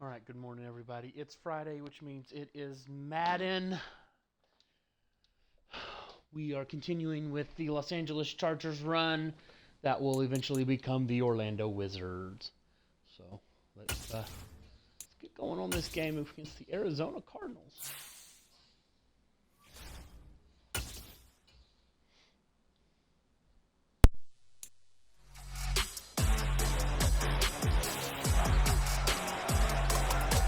All right, good morning, everybody. It's Friday, which means it is Madden. We are continuing with the Los Angeles Chargers run that will eventually become the Orlando Wizards. So let's get going on this game against the Arizona Cardinals.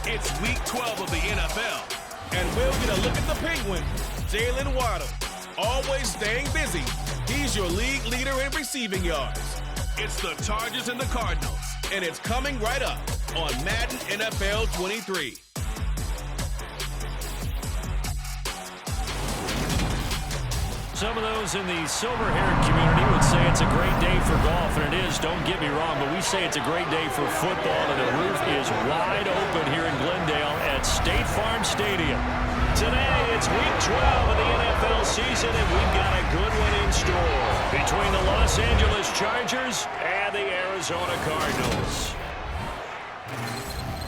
It's week 12 of the NFL, and we'll get a look at the Penguin, Jalen Waddle. Always staying busy. He's your league leader in receiving yards. It's the Chargers and the Cardinals, and it's coming right up on Madden NFL 23. Some of those in the silver-haired community would say it's a great day for golf, and it is, don't get me wrong, but we say it's a great day for football, and the roof is wide open here in Glendale at State Farm Stadium. Today, it's week 12 of the NFL season, and we've got a good one in store between the Los Angeles Chargers and the Arizona Cardinals.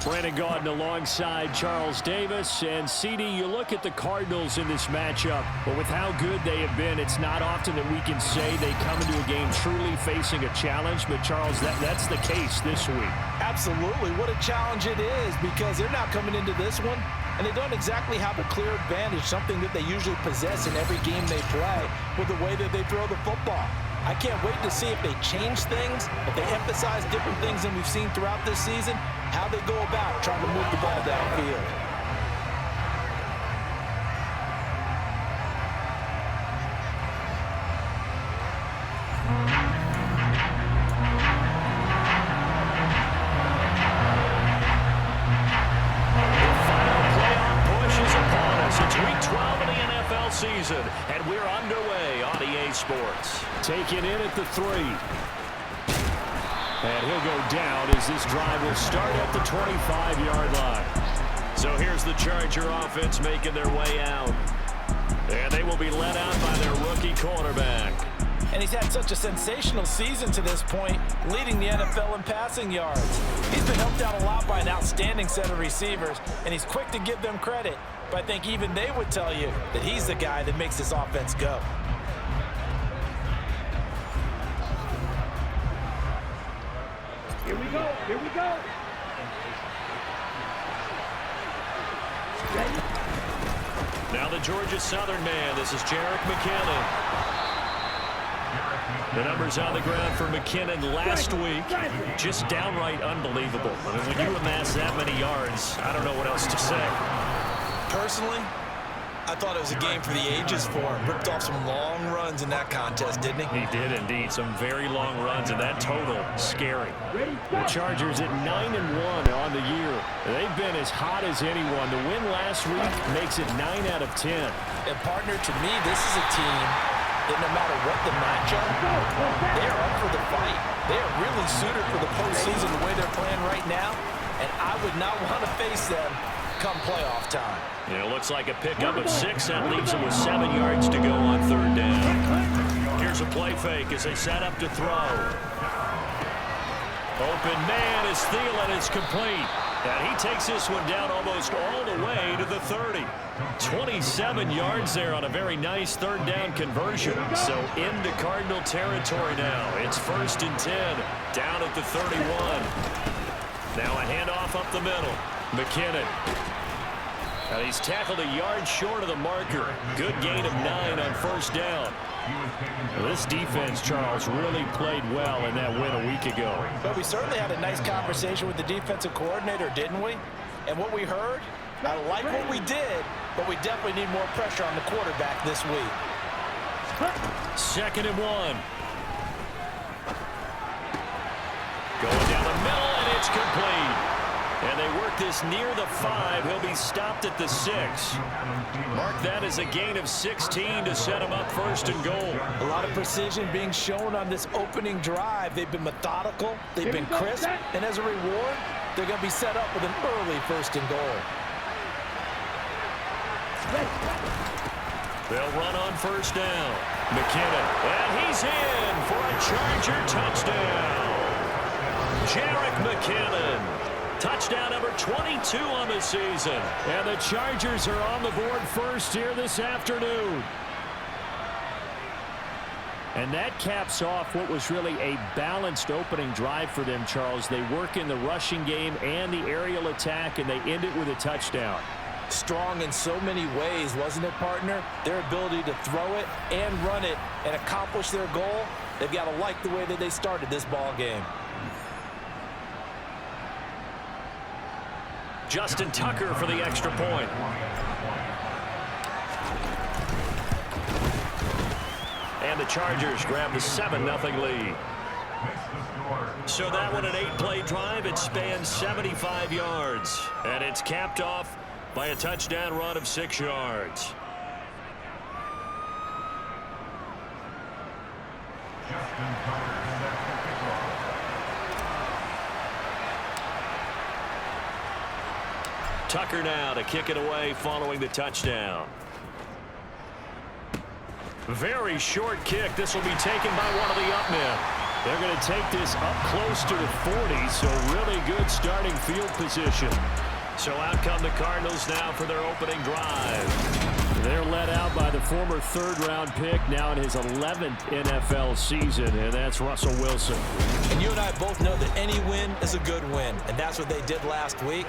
Brandon Gaudin alongside Charles Davis. And CD, you look at the Cardinals in this matchup, but with how good they have been, it's not often that we can say they come into a game truly facing a challenge. But Charles, that's the case this week. Absolutely. What a challenge it is, because they're not coming into this one, and they don't exactly have a clear advantage, something that they usually possess in every game they play with the way that they throw the football. I can't wait to see if they change things, if they emphasize different things than we've seen throughout this season, how they go about trying to move the ball downfield. Season, and we're underway on EA Sports. Taken in at the 3. And he'll go down as this drive will start at the 25-yard line. So here's the Charger offense making their way out. And they will be led out by their rookie quarterback. And he's had such a sensational season to this point, leading the NFL in passing yards. He's been helped out a lot by an outstanding set of receivers, and he's quick to give them credit. But I think even they would tell you that he's the guy that makes this offense go. Here we go. Here we go. Ready? Now the Georgia Southern man. This is Jerick McKinnon. The numbers on the ground for McKinnon last week, just downright unbelievable. I mean, when you amass that many yards, I don't know what else to say. Personally, I thought it was a game for the ages for him. Ripped off some long runs in that contest, didn't he? He did indeed. Some very long runs, and that total, scary. The Chargers at 9-1 on the year. They've been as hot as anyone. The win last week makes it 9 out of 10. And partner, to me, this is a team that no matter what the matchup, they are up for the fight. They are really suited for the postseason the way they're playing right now, and I would not want to face them come playoff time. It looks like a pickup of 6. That leaves them with 7 yards to go on third down. Here's a play fake as they set up to throw. Open man is Thielen. It's complete. And he takes this one down almost all the way to the 30. 27 yards there on a very nice third down conversion. So into Cardinal territory now. It's 1st and 10 down at the 31. Now a handoff up the middle. McKinnon. And he's tackled a yard short of the marker. Good gain of 9 on first down. This defense, Charles, really played well in that win a week ago. But we certainly had a nice conversation with the defensive coordinator, didn't we? And what we heard, I like what we did, but we definitely need more pressure on the quarterback this week. 2nd and 1. Going down the middle, and it's complete. And they work this near the 5. He'll be stopped at the 6. Mark that as a gain of 16 to set him up 1st and goal. A lot of precision being shown on this opening drive. They've been methodical, they've been crisp, and as a reward, they're going to be set up with an early 1st and goal. They'll run on 1st down. McKinnon, and he's in for a Charger touchdown. Jerick McKinnon Touchdown number 22 on the season. And the Chargers are on the board first here this afternoon. And that caps off what was really a balanced opening drive for them, Charles. They work in the rushing game and the aerial attack, and they end it with a touchdown. Strong in so many ways, wasn't it, partner? Their ability to throw it and run it and accomplish their goal, they've got to like the way that they started this ball game. Justin Tucker for the extra point. And the Chargers grab the 7-0 lead. So that one, an 8-play drive. It spans 75 yards. And it's capped off by a touchdown run of 6 yards. Tucker now to kick it away following the touchdown. Very short kick. This will be taken by one of the up men. They're going to take this up close to the 40, so really good starting field position. So out come the Cardinals now for their opening drive. They're led out by the former third-round pick, now in his 11th NFL season, and that's Russell Wilson. And you and I both know that any win is a good win, and that's what they did last week.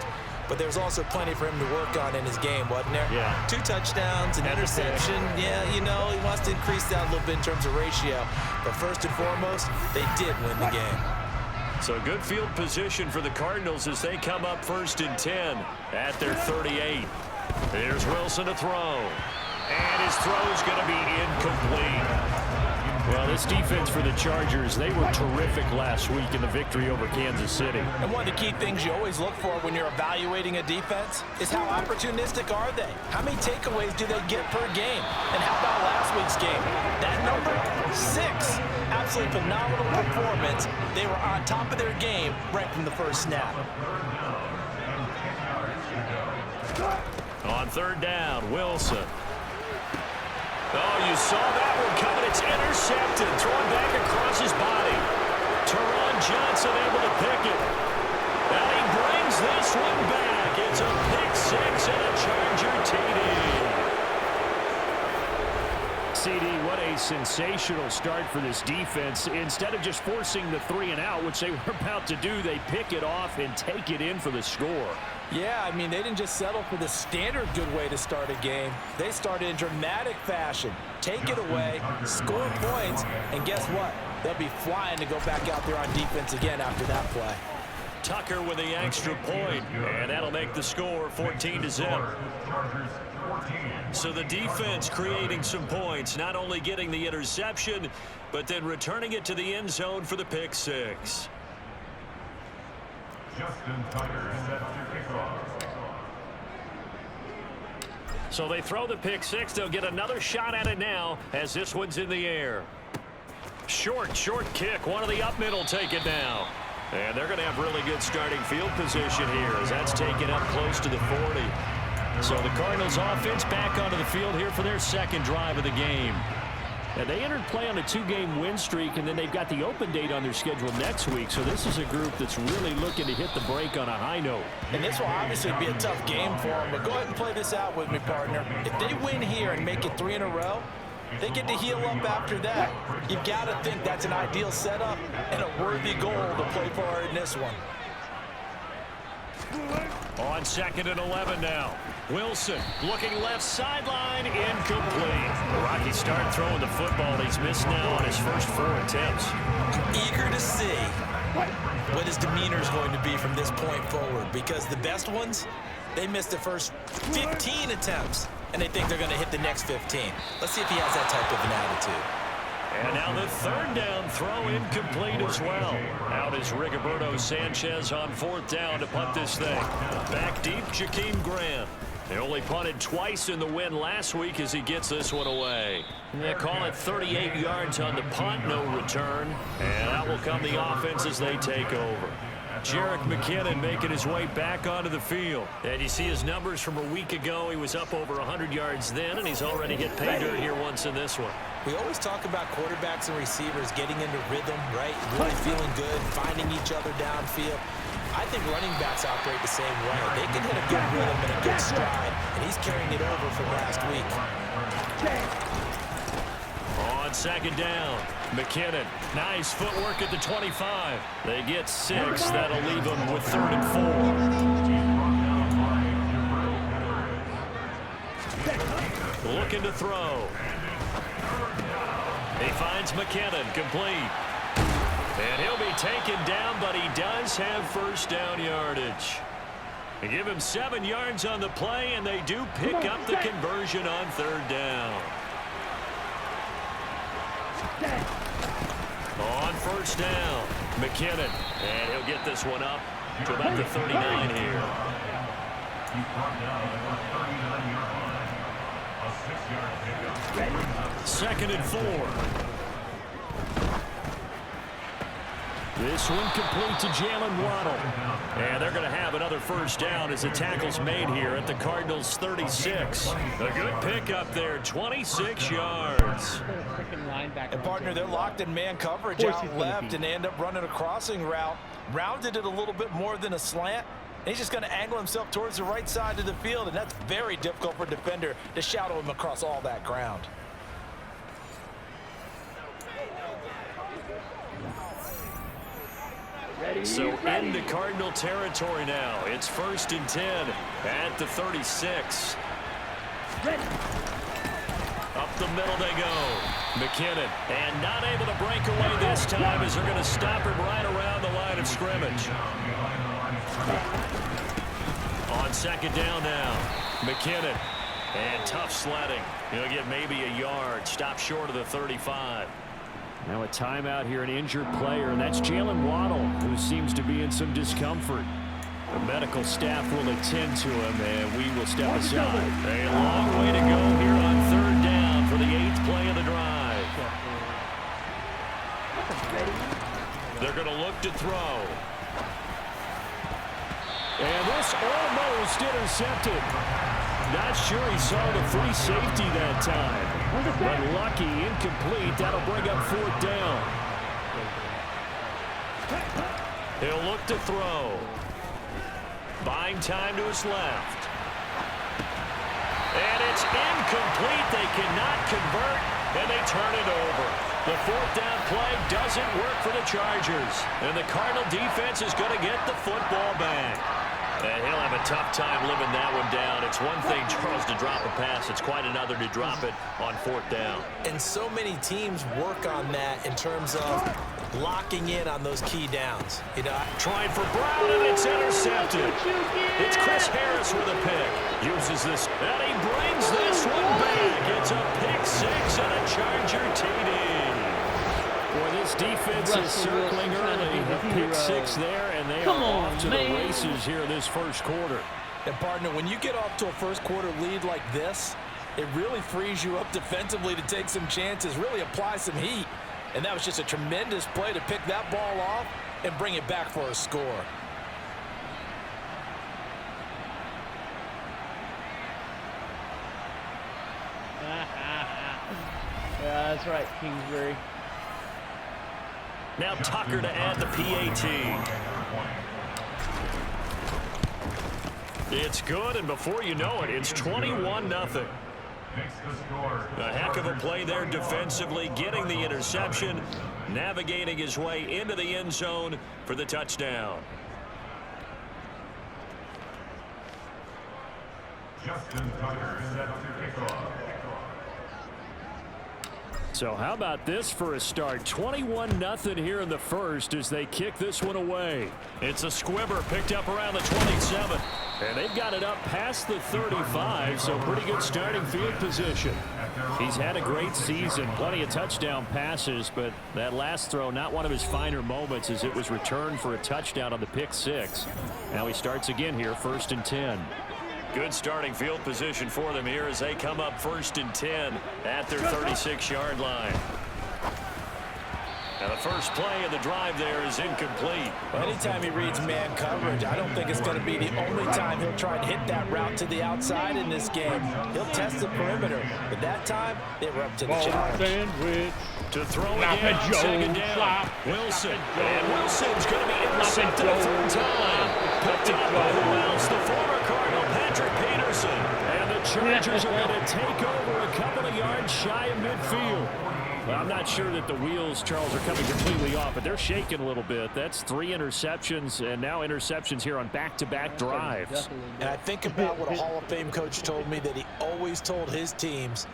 But there's also plenty for him to work on in his game, wasn't there? Yeah. 2 touchdowns, an interception. Yeah, you know, he wants to increase that a little bit in terms of ratio. But first and foremost, they did win the game. So good field position for the Cardinals as they come up 1st and 10 at their 38. Here's Wilson to throw. And his throw is going to be incomplete. Well, this defense for the Chargers, they were terrific last week in the victory over Kansas City. And one of the key things you always look for when you're evaluating a defense is how opportunistic are they? How many takeaways do they get per game? And how about last week's game? That number, 6. Absolutely phenomenal performance. They were on top of their game right from the first snap. On 3rd down, Wilson. Oh, you saw that one coming. It's intercepted. Thrown back across his body. Teron Johnson able to pick it. And he brings this one back. It's a pick 6 and a Charger TD. CD, what a sensational start for this defense. Instead of just forcing the 3-and-out, which they were about to do, they pick it off and take it in for the score. Yeah, I mean, they didn't just settle for the standard good way to start a game. They started in dramatic fashion. Take it away, score points, and guess what? They'll be flying to go back out there on defense again after that play. Tucker with the extra point, and that'll make the score 14-0. So the defense creating some points, not only getting the interception, but then returning it to the end zone for the pick 6. So they throw the pick 6. They'll get another shot at it now as this one's in the air. Short kick. One of the up middle take it now. And they're going to have really good starting field position here as that's taken up close to the 40. So the Cardinals offense back onto the field here for their 2nd drive of the game. And they entered play on a 2-game win streak, and then they've got the open date on their schedule next week. So this is a group that's really looking to hit the break on a high note. And this will obviously be a tough game for them, but go ahead and play this out with me, partner. If they win here and make it 3 in a row, they get to heal up after that. You've got to think that's an ideal setup and a worthy goal to play for in this one. On 2nd and 11 now. Wilson looking left sideline, incomplete. The Rockies start throwing the football. He's missed now on his first 4 attempts. Eager to see what his demeanor is going to be from this point forward, because the best ones, they missed the first 15 attempts, and they think they're going to hit the next 15. Let's see if he has that type of an attitude. And now the 3rd down throw incomplete as well. Out is Rigoberto Sanchez on 4th down to punt this thing. Back deep, Jakeem Grant. They only punted twice in the win last week as he gets this one away. They call it 38 yards on the punt, no return. And out will come the offense as they take over. Jerick McKinnon making his way back onto the field. And you see his numbers from a week ago. He was up over 100 yards then, and he's already hit pay dirt here once in this one. We always talk about quarterbacks and receivers getting into rhythm, right? Really feeling good, finding each other downfield. I think running backs operate the same way. They can hit a good rhythm and a good stride, and he's carrying it over from last week. On second down, McKinnon. Nice footwork at the 25. They get 6. That'll leave them with 3rd and 4. Looking to throw. He finds McKinnon, complete. And he'll be taken down, but he does have first down yardage. They give him 7 yards on the play, and they do pick up the conversion on 3rd down. On first down, McKinnon. And he'll get this one up to about the 39 here. 2nd and 4. This one complete to Jalen Waddle. And they're going to have another first down as the tackle's made here at the Cardinals' 36. A good pickup there, 26 yards. And, partner, they're locked in man coverage out left, and they end up running a crossing route. Rounded it a little bit more than a slant. And he's just going to angle himself towards the right side of the field, and that's very difficult for a defender to shadow him across all that ground. So into Cardinal territory now. It's 1st and 10 at the 36. Up the middle they go. McKinnon, and not able to break away this time as they're going to stop him right around the line of scrimmage. On second down now, McKinnon, and tough sledding. He'll get maybe a yard, stop short of the 35. Now a timeout here, an injured player, and that's Jalen Waddle, who seems to be in some discomfort. The medical staff will attend to him, and we will step aside. A long way to go here on 3rd down for the 8th play of the drive. They're going to look to throw. And this almost intercepted. Not sure he saw the free safety that time. But lucky, incomplete. That'll bring up 4th down. He'll look to throw. Buying time to his left. And it's incomplete. They cannot convert, and they turn it over. The 4th down play doesn't work for the Chargers. And the Cardinal defense is going to get the football back. And he'll have a tough time living that one down. It's one thing, Charles, to drop a pass. It's quite another to drop it on 4th down. And so many teams work on that in terms of locking in on those key downs. You know, trying for Brown, and it's intercepted. It's Chris Harris with a pick. Uses this, and he brings this one back. It's a pick 6 and a Charger TD. Boy, this defense is circling early. A pick 6 there, and they are off to the races here this first quarter. And, partner, when you get off to a first quarter lead like this, it really frees you up defensively to take some chances, really apply some heat. And that was just a tremendous play to pick that ball off and bring it back for a score. Yeah, that's right, Kingsbury. Now Tucker to add the PAT. It's good, and before you know it, it's 21-0. A heck of a play there defensively, getting the interception, navigating his way into the end zone for the touchdown. Justin Tucker set to kick off. So how about this for a start? 21-0 here in the first as they kick this one away. It's a squibber picked up around the 27. And they've got it up past the 35, so pretty good starting field position. He's had a great season, plenty of touchdown passes, but that last throw, not one of his finer moments as it was returned for a touchdown on the pick 6. Now he starts again here, 1st and 10. Good starting field position for them here as they come up 1st and 10 at their 36-yard line. And the first play of the drive there is incomplete. Well, anytime he reads man coverage, I don't think it's going to be the only time he'll try and hit that route to the outside in this game. He'll test the perimeter, but that time, they were up to the challenge. Sandwich. To throw again on second down. Wilson. And Wilson's going to be intercepted a third time. Picked up by who else? The former Cardinal, Patrick Peterson. And the Chargers are going to take over a couple of yards shy of midfield. Well, I'm not sure that the wheels, Charles, are coming completely off, but they're shaking a little bit. That's 3 interceptions, and now interceptions here on back-to-back drives. And I think about what a Hall of Fame coach told me, that he always told his teams,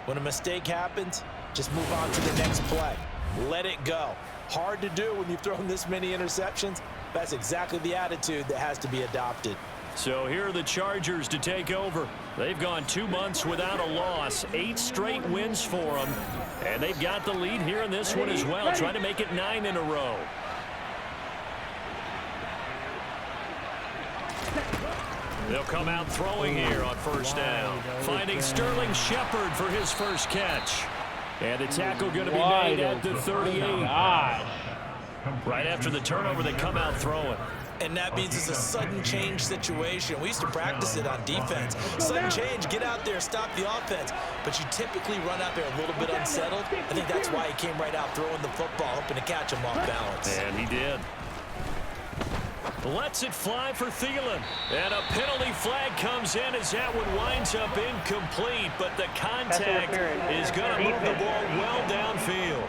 when a mistake happens, just move on to the next play. Let it go. Hard to do when you've thrown this many interceptions. That's exactly the attitude that has to be adopted. So here are the Chargers to take over. They've gone 2 months without a loss, 8 straight wins for them. And they've got the lead here in this one as well, trying to make it 9 in a row. They'll come out throwing here on first down. Finding Sterling Shepard for his first catch. And the tackle going to be made at the 38. Right after the turnover, they come out throwing. And that means it's a sudden change situation. We used to practice it on defense. Sudden change, get out there, stop the offense. But you typically run out there a little bit unsettled. I think that's why he came right out throwing the football, hoping to catch him off balance. And he did. Lets it fly for Thielen. And a penalty flag comes in as that one winds up incomplete. But the contact is going to move the ball well downfield.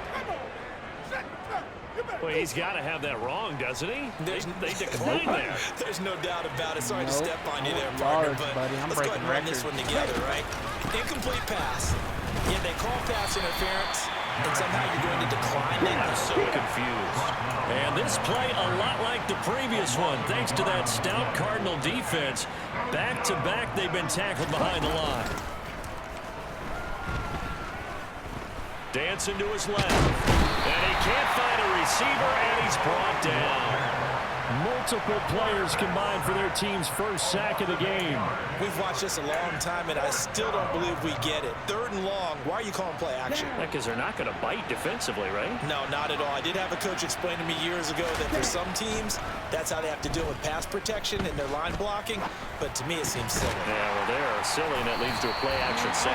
Well, he's got to have that wrong, doesn't he? They declined there. There's no doubt about it. Sorry to step on you there, partner, but let's go ahead and run this one together, right? Incomplete pass. Yeah, they call pass interference, and somehow you're going to decline that. I'm so confused. And this play a lot like the previous one, thanks to that stout Cardinal defense. Back-to-back, they've been tackled behind the line. Dancing to his left. And he can't find a receiver, and he's brought down. Multiple players combined for their team's first sack of the game. We've watched this a long time, and I still don't believe we get it. 3rd and long. Why are you calling play action? Because they're not going to bite defensively, right? No, not at all. I did have a coach explain to me years ago that for some teams, that's how they have to deal with pass protection and their line blocking. But to me, it seems silly. Yeah, well, they're silly, and that leads to a play action sack.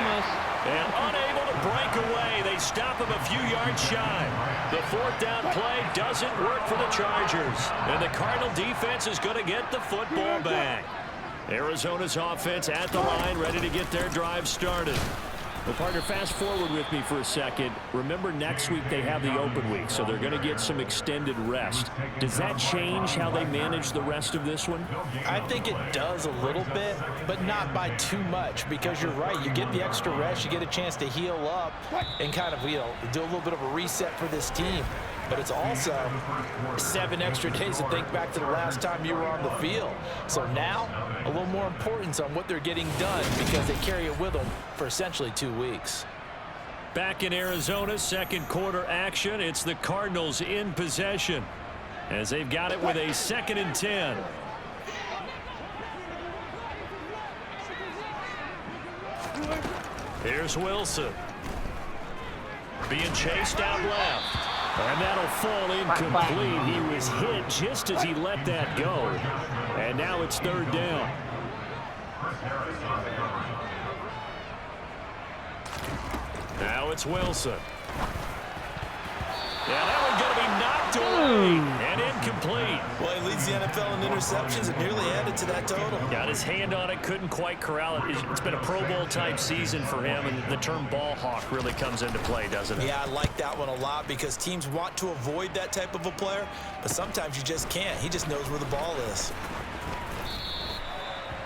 And unable to break away, they stop him a few yards shy. The 4th down play doesn't work for the Chargers. And the Cardinal defense is going to get the football back. Arizona's offense at the line, ready to get their drive started. Well, partner, fast forward with me for a second. Remember, next week they have the open week, so they're going to get some extended rest. Does that change how they manage the rest of this one? I think it does a little bit, but not by too much, because you're right. You get the extra rest, you get a chance to heal up and kind of, do a little bit of a reset for this team. But it's also 7 extra days to think back to the last time you were on the field. So now, a little more importance on what they're getting done, because they carry it with them for essentially 2 weeks. Back in Arizona, second quarter action. It's the Cardinals in possession as they've got it with a 2nd and 10. Here's Wilson. Being chased out left. And that'll fall incomplete. He was hit just as he let that go. And now it's 3rd down. Now it's Wilson. Yeah, that one's going to be knocked away and incomplete. Well, he leads the NFL in interceptions and nearly added to that total. Got his hand on it, couldn't quite corral it. It's been a Pro Bowl type season for him, and the term ball hawk really comes into play, doesn't it? Yeah, I like that one a lot, because teams want to avoid that type of a player, but sometimes you just can't. He just knows where the ball is.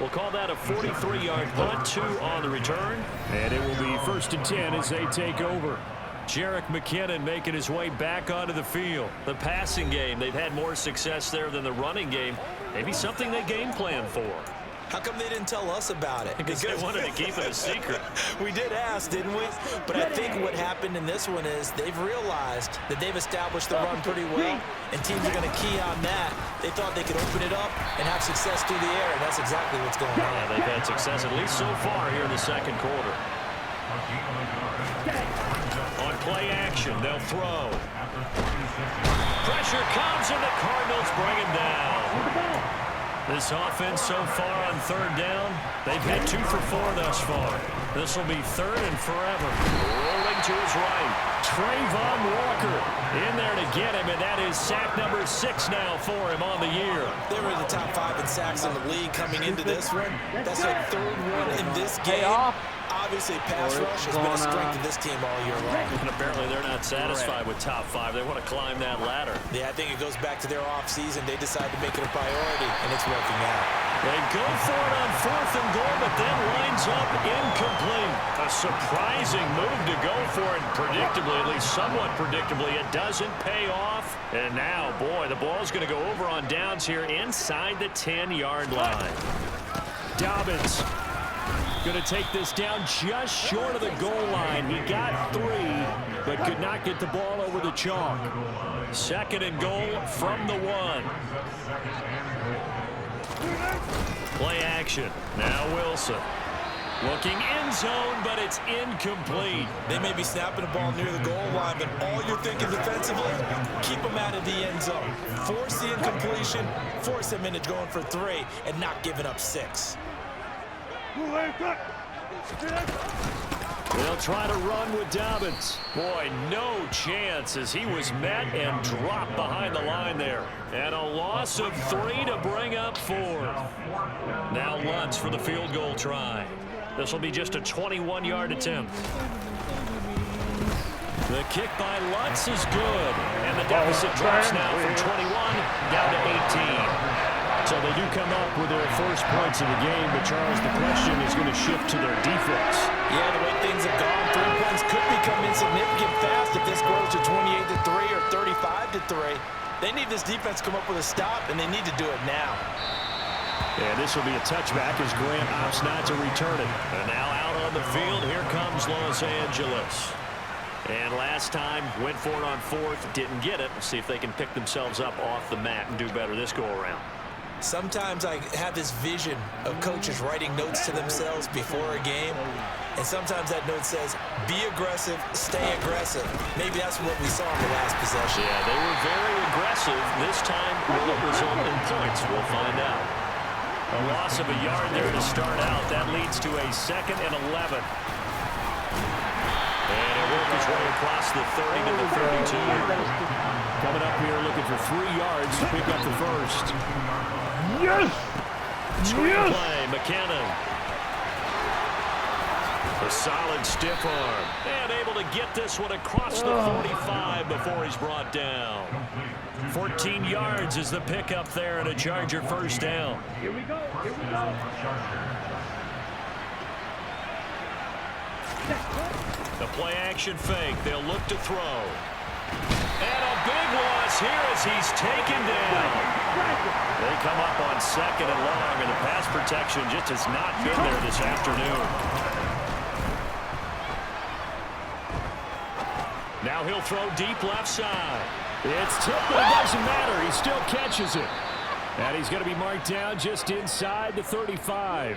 We'll call that a 43-yard punt, 2 on the return, and it will be 1st and 10 as they take over. Jerick McKinnon making his way back onto the field. The passing game, they've had more success there than the running game. Maybe something they game plan for. How come they didn't tell us about it? Because they wanted to keep it a secret. We did ask, didn't we? But I think what happened in this one is they've realized that they've established the run pretty well, and teams are going to key on that. They thought they could open it up and have success through the air, and that's exactly what's going on. Yeah, they've had success, at least so far, here in the second quarter. On play action, they'll throw. Pressure comes, and the Cardinals bring him down. This offense so far on third down, they've had 2 for 4 thus far. This will be third and forever. Rolling to his right. Trayvon Walker in there to get him, and that is sack number 6 now for him on the year. They were in the top 5 in sacks in the league coming into this one. That's their 3rd one in this game. Obviously, pass rush has been a strength of this team all year long. And apparently they're not satisfied with top 5. They want to climb that ladder. Yeah, I think it goes back to their offseason. They decided to make it a priority, and it's working out. They go for it on 4th and goal, but then lines up incomplete. A surprising move to go for it. Predictably, at least somewhat predictably, it doesn't pay off. And now, boy, the ball's going to go over on downs here inside the 10-yard line. Dobbins going to take this down just short of the goal line. He got 3, but could not get the ball over the chalk. 2nd and goal from the 1. Play action. Now Wilson. Looking end zone, but it's incomplete. They may be snapping the ball near the goal line, but all you're thinking defensively, keep them out of the end zone. Force the incompletion, force them into going for 3, and not giving up 6. They'll try to run with Dobbins. Boy, no chance as he was met and dropped behind the line there. And a loss of 3 to bring up 4. Now Lutz for the field goal try. This will be just a 21-yard attempt. The kick by Lutz is good. And the deficit drops now from 21 down to 18. So they do come up with their first points of the game, but Charles, the question is going to shift to their defense. Yeah, the way things have gone, 3 points could become insignificant fast if this grows to 28-3 or 35-3. They need this defense to come up with a stop, and they need to do it now. And this will be a touchback as Grant opts not to return it. And now out on the field, here comes Los Angeles. And last time, went for it on 4th, didn't get it. Let's see if they can pick themselves up off the mat and do better this go-around. Sometimes I have this vision of coaches writing notes to themselves before a game, and sometimes that note says, be aggressive, stay aggressive. Maybe that's what we saw in the last possession. Yeah, they were very aggressive. This time, will it result in points? We'll find out. A loss of a yard there to start out. That leads to a 2nd and 11. And it worked its way across the 30 to the 32. Coming up here looking for 3 yards to pick up the first. Yes! Screenplay, McKinnon. A solid stiff arm. And able to get this one across the 45 before he's brought down. 14 yards is the pickup there and a Charger first down. Here we go. Here we go. The play action fake. They'll look to throw. And a big loss here as he's taken down. They come up on 2nd and long, and the pass protection just has not been there this afternoon. Now he'll throw deep left side. It's tipped, but it doesn't matter. He still catches it. And he's going to be marked down just inside the 35.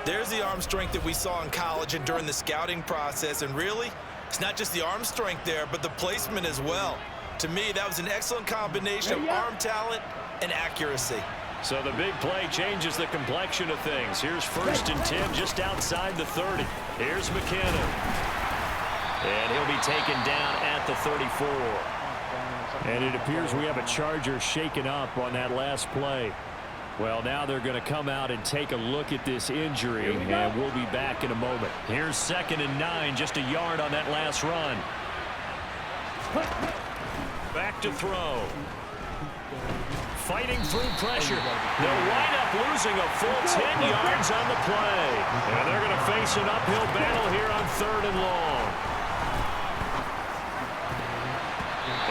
There's the arm strength that we saw in college and during the scouting process, and really, it's not just the arm strength there, but the placement as well. To me, that was an excellent combination of arm talent and accuracy. So the big play changes the complexion of things. Here's 1st and 10 just outside the 30. Here's McKinnon. And he'll be taken down at the 34. And it appears we have a Charger shaken up on that last play. Well, now they're going to come out and take a look at this injury, and we'll be back in a moment. Here's 2nd and 9, just a yard on that last run. Back to throw. Fighting through pressure. They'll wind up losing a full 10 yards on the play. And they're going to face an uphill battle here on 3rd and long.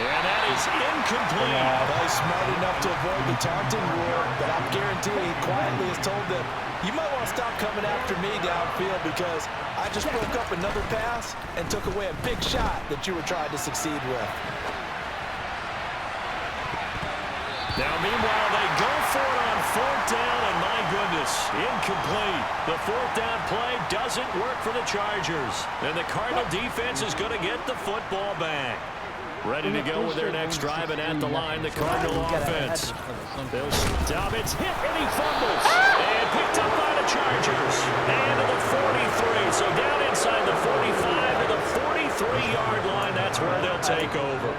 And that is incomplete. Well, he's smart enough to avoid the taunting rule, but I'm guaranteeing he quietly has told them, you might want to stop coming after me downfield because I just broke up another pass and took away a big shot that you were trying to succeed with. Now, meanwhile, they go for it on 4th down, and my goodness, pass, incomplete. The fourth down play doesn't work for the Chargers. And the Cardinal defense is going to get the football back. Ready to go with their next drive, and at the line, the Cardinal offense. They'll stop. It's hit, and he fumbles. And picked up by the Chargers. And to the 43. So down inside the 45 to the 43-yard line. That's where they'll take over.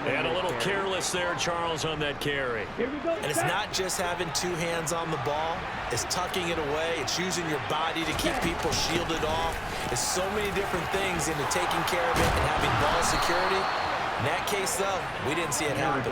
And a little careless there, Charles, on that carry. And it's not just having two hands on the ball. It's tucking it away. It's using your body to keep people shielded off. It's so many different things into taking care of it and having ball security. In that case, though, we didn't see it happen.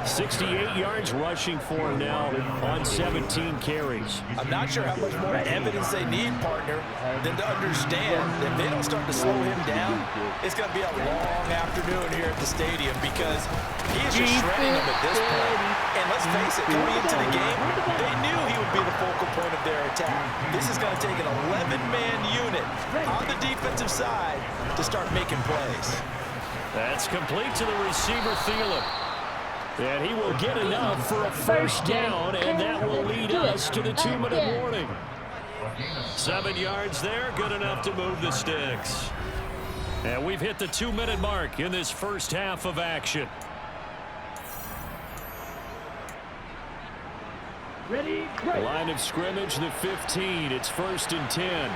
68 yards rushing for him now on 17 carries. I'm not sure how much more evidence they need, partner, than to understand that if they don't start to slow him down, it's going to be a long afternoon here at the stadium because he is just shredding them at this point. And let's face it, coming into the game, they knew he would be the focal point of their attack. This is going to take an 11-man unit on the defensive side to start making plays. That's complete to the receiver, Thielen. And he will get enough for a first down, and that will lead us to the 2-minute warning. 7 yards there, good enough to move the sticks. And we've hit the 2-minute mark in this first half of action. Ready, Line of scrimmage, the 15. It's 1st and 10.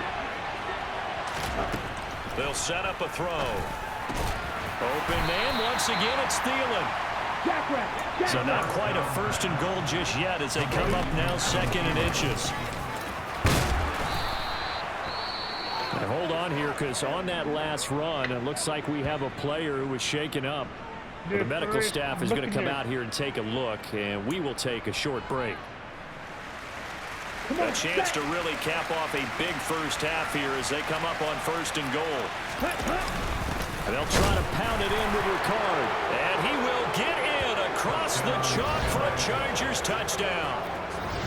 They'll set up a throw. Open man, once again, it's Thielen. So not quite a 1st and goal just yet as they come up now 2nd and inches. And hold on here because on that last run, it looks like we have a player who was shaken up. The medical staff is going to come out here and take a look, and we will take a short break. A chance to really cap off a big first half here as they come up on 1st and goal. And they'll try to pound it in with Ricard. And he will get in across the chalk for a Chargers touchdown.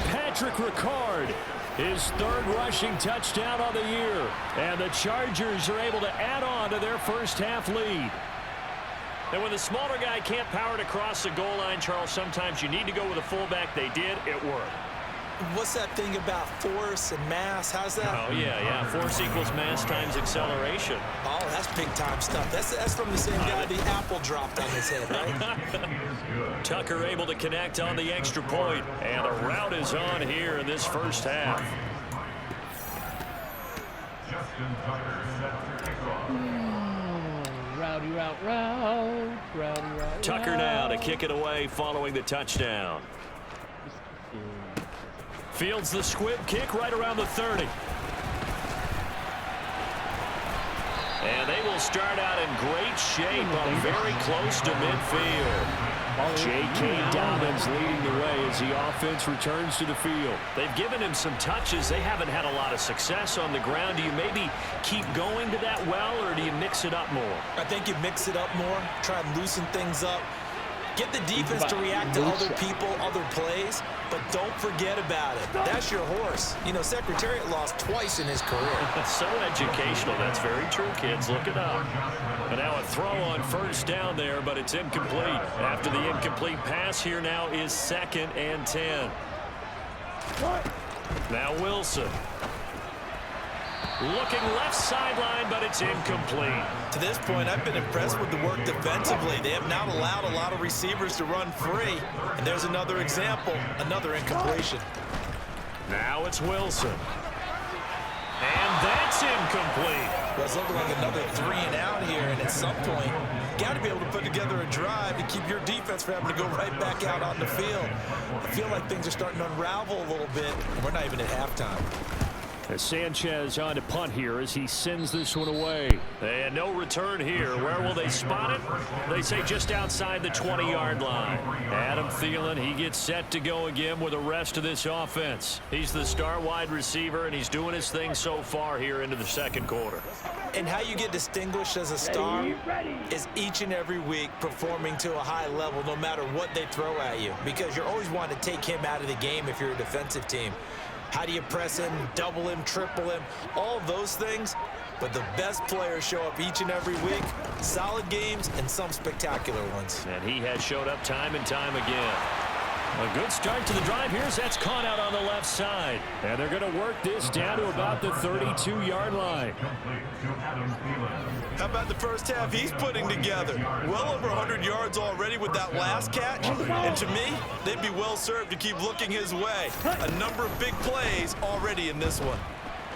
Patrick Ricard, his 3rd rushing touchdown on the year. And the Chargers are able to add on to their first half lead. And when the smaller guy can't power it across the goal line, Charles, sometimes you need to go with a fullback. They did. It worked. What's that thing about force and mass? How's that? Oh, yeah. Force equals mass times acceleration. Oh, that's big-time stuff. That's from the same guy the apple dropped on his head, right? Tucker able to connect on the extra point. And the route is on here in this first half. Justin Tucker set to kick off. Rowdy route. Tucker now to kick it away following the touchdown. Fields the squib kick right around the 30. And they will start out in great shape up very close to midfield. J.K. Dobbins leading the way as the offense returns to the field. They've given him some touches. They haven't had a lot of success on the ground. Do you maybe keep going to that well, or do you mix it up more? I think you mix it up more, try and loosen things up. Get the defense to react to other people, other plays, but don't forget about it. That's your horse. You know, Secretariat lost twice in his career. So educational. That's very true, kids. Look it up. And now a throw on 1st down there, but it's incomplete. After the incomplete pass, here now is 2nd and 10. Now Wilson. Looking left sideline, but it's incomplete. To this point, I've been impressed with the work defensively. They have not allowed a lot of receivers to run free. And there's another example, another incompletion. Now it's Wilson. And that's incomplete. Well, it's looking like another 3 and out here. And at some point, you got to be able to put together a drive to keep your defense from having to go right back out on the field. I feel like things are starting to unravel a little bit. And we're not even at halftime. As Sanchez on to punt here as he sends this one away. And no return here. Where will they spot it? They say just outside the 20-yard line. Adam Thielen, he gets set to go again with the rest of this offense. He's the star wide receiver, and he's doing his thing so far here into the 2nd quarter. And how you get distinguished as a star is each and every week performing to a high level no matter what they throw at you, because you're always wanting to take him out of the game if you're a defensive team. How do you press him, double him, triple him, all of those things? But the best players show up each and every week, solid games and some spectacular ones. And he has showed up time and time again. A good start to the drive. That's caught out on the left side. And they're going to work this down to about the 32-yard line. How about the first half he's putting together? Well over 100 yards already with that last catch. And to me, they'd be well served to keep looking his way. A number of big plays already in this one.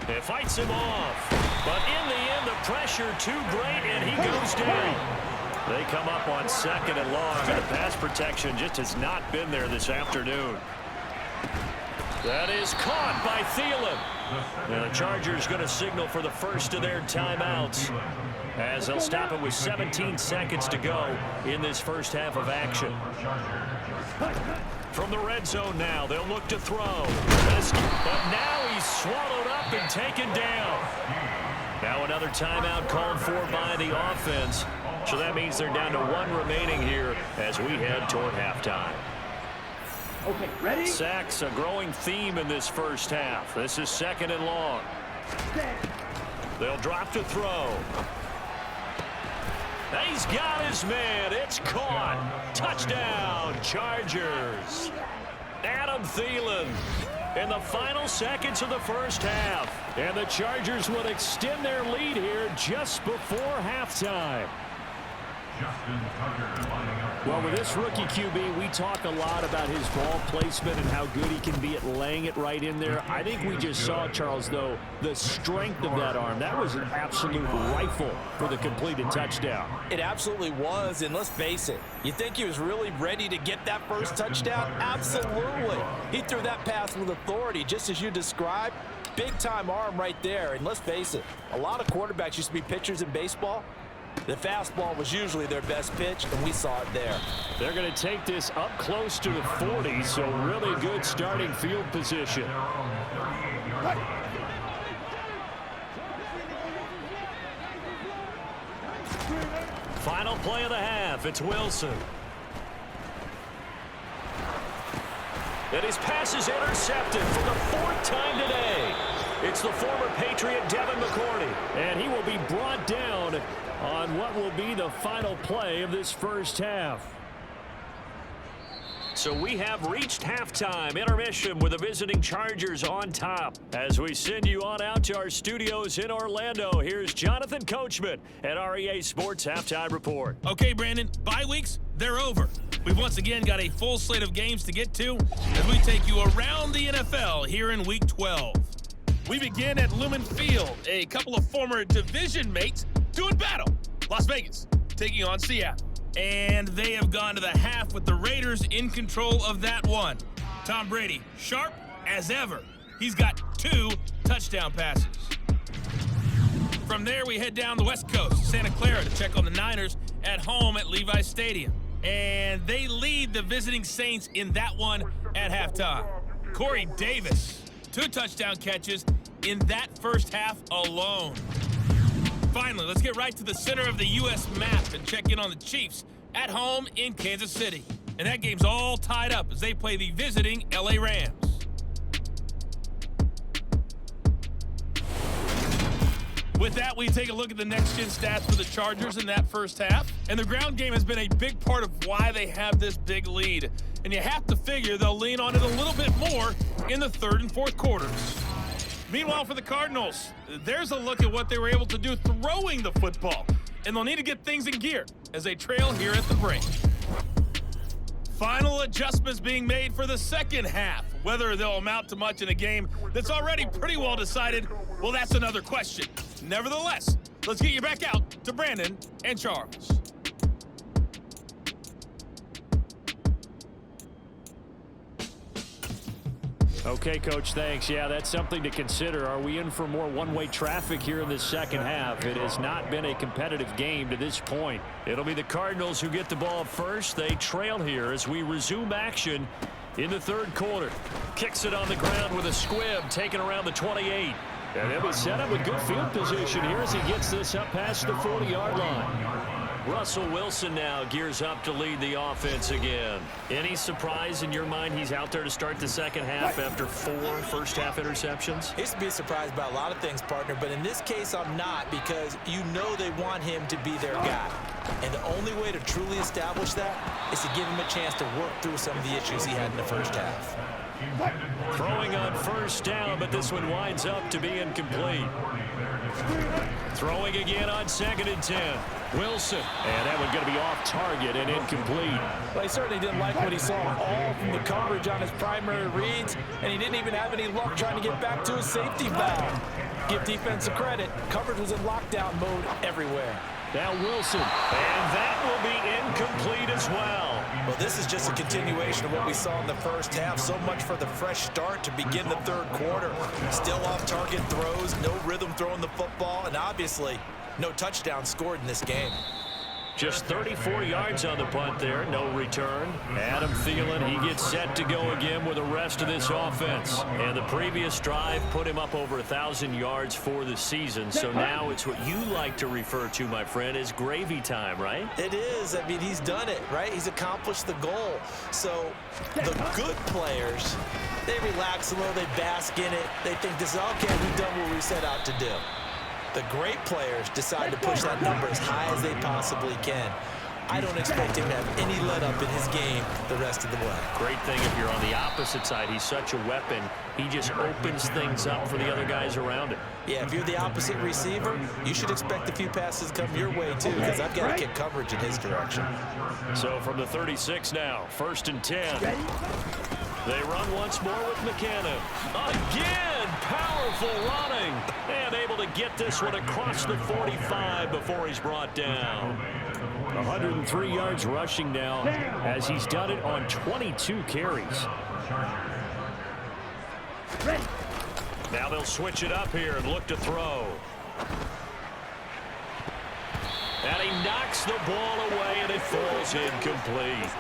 It fights him off. But in the end, the pressure too great, and he goes down. They come up on 2nd and long, and the pass protection just has not been there this afternoon. That is caught by Thielen. And the Chargers going to signal for the first of their timeouts as they'll stop it with 17 seconds to go in this first half of action. From the red zone now, they'll look to throw. But now he's swallowed up and taken down. Now another timeout called for by the offense. So that means they're down to 1 remaining here as we head toward halftime. Okay, ready? Sacks, a growing theme in this first half. This is 2nd and long. They'll drop to throw. He's got his man. It's caught. Touchdown, Chargers. Adam Thielen in the final seconds of the first half. And the Chargers will extend their lead here just before halftime. Well, with this rookie QB, we talk a lot about his ball placement and how good he can be at laying it right in there. I think we just saw, Charles, though, the strength of that arm. That was an absolute rifle for the completed touchdown. It absolutely was, and let's face it, you think he was really ready to get that first touchdown? Absolutely. He threw that pass with authority, just as you described. Big-time arm right there, and let's face it, a lot of quarterbacks used to be pitchers in baseball. The fastball was usually their best pitch, and we saw it there. They're going to take this up close to the 40, so really good starting field position. Final play of the half. It's Wilson. And his pass is intercepted for the 4th time today. It's the former Patriot Devin McCourty, and he will be brought down on what will be the final play of this first half. So we have reached halftime intermission with the visiting Chargers on top. As we send you on out to our studios in Orlando, here's Jonathan Coachman at REA Sports Halftime Report. Okay, Brandon, bye weeks, they're over. We've once again got a full slate of games to get to as we take you around the NFL here in Week 12. We begin at Lumen Field, a couple of former division mates doing battle. Las Vegas taking on Seattle. And they have gone to the half with the Raiders in control of that one. Tom Brady, sharp as ever. He's got 2 touchdown passes. From there, we head down the West Coast, Santa Clara, to check on the Niners at home at Levi's Stadium. And they lead the visiting Saints in that one at halftime. Corey Davis, 2 touchdown catches in that first half alone. Finally, let's get right to the center of the U.S. map and check in on the Chiefs at home in Kansas City. And that game's all tied up as they play the visiting L.A. Rams. With that, we take a look at the next-gen stats for the Chargers in that first half. And the ground game has been a big part of why they have this big lead. And you have to figure they'll lean on it a little bit more in the 3rd and 4th quarters. Meanwhile, for the Cardinals, there's a look at what they were able to do throwing the football. And they'll need to get things in gear as they trail here at the break. Final adjustments being made for the second half. Whether they'll amount to much in a game that's already pretty well decided, well, that's another question. Nevertheless, let's get you back out to Brandon and Charles. Okay, Coach, thanks. Yeah, that's something to consider. Are we in for more one-way traffic here in the second half? It has not been a competitive game to this point. It'll be the Cardinals who get the ball first. They trail here as we resume action in the 3rd quarter. Kicks it on the ground with a squib, taken around the 28. And it was set up with good field position here as he gets this up past the 40-yard line. Russell Wilson now gears up to lead the offense again. Any surprise in your mind he's out there to start the second half after 4 first-half interceptions? I used to be surprised by a lot of things, partner, but in this case I'm not, because you know they want him to be their guy. And the only way to truly establish that is to give him a chance to work through some of the issues he had in the first half. Throwing on first down, but this one winds up to be incomplete. Throwing again on 2nd and 10. Wilson, and that one going to be off target and incomplete. Well, he certainly didn't like what he saw all from the coverage on his primary reads, and he didn't even have any luck trying to get back to his safety valve. Give defense credit. Coverage was in lockdown mode everywhere. Now Wilson, and that will be incomplete as well. Well, this is just a continuation of what we saw in the first half. So much for the fresh start to begin the third quarter. Still off-target throws, no rhythm throwing the football, and obviously no touchdown scored in this game. Just 34 yards on the punt there, no return. Adam Thielen, he gets set to go again with the rest of this offense. And the previous drive put him up over 1,000 yards for the season. So now it's what you like to refer to, my friend, as gravy time, right? It is. I mean, he's done it, right? He's accomplished the goal. So the good players, they relax a little, they bask in it. They think this is okay, we've done what we set out to do. The great players decide to push that number as high as they possibly can. I don't expect him to have any let-up in his game the rest of the way. Great thing if you're on the opposite side. He's such a weapon. He just opens things up for the other guys around him. Yeah, if you're the opposite receiver, you should expect a few passes come your way, too, because I've got to kick coverage in his direction. So from the 36 now, 1st and 10. They run once more with McKinnon. Again, powerful running. And able to get this one across the 45 before he's brought down. 103 yards rushing now as he's done it on 22 carries. Now they'll switch it up here and look to throw. And he knocks the ball away and it falls incomplete.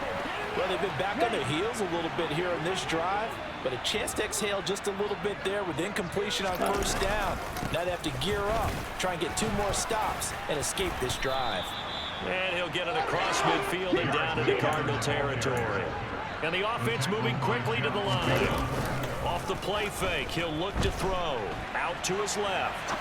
Well, they've been back on their heels a little bit here in this drive, but a chance to exhale just a little bit there with incompletion on first down. Now they have to gear up, try and get 2 more stops, and escape this drive. And he'll get it across midfield and down into Cardinal territory. And the offense moving quickly to the line. Off the play fake, he'll look to throw. Out to his left.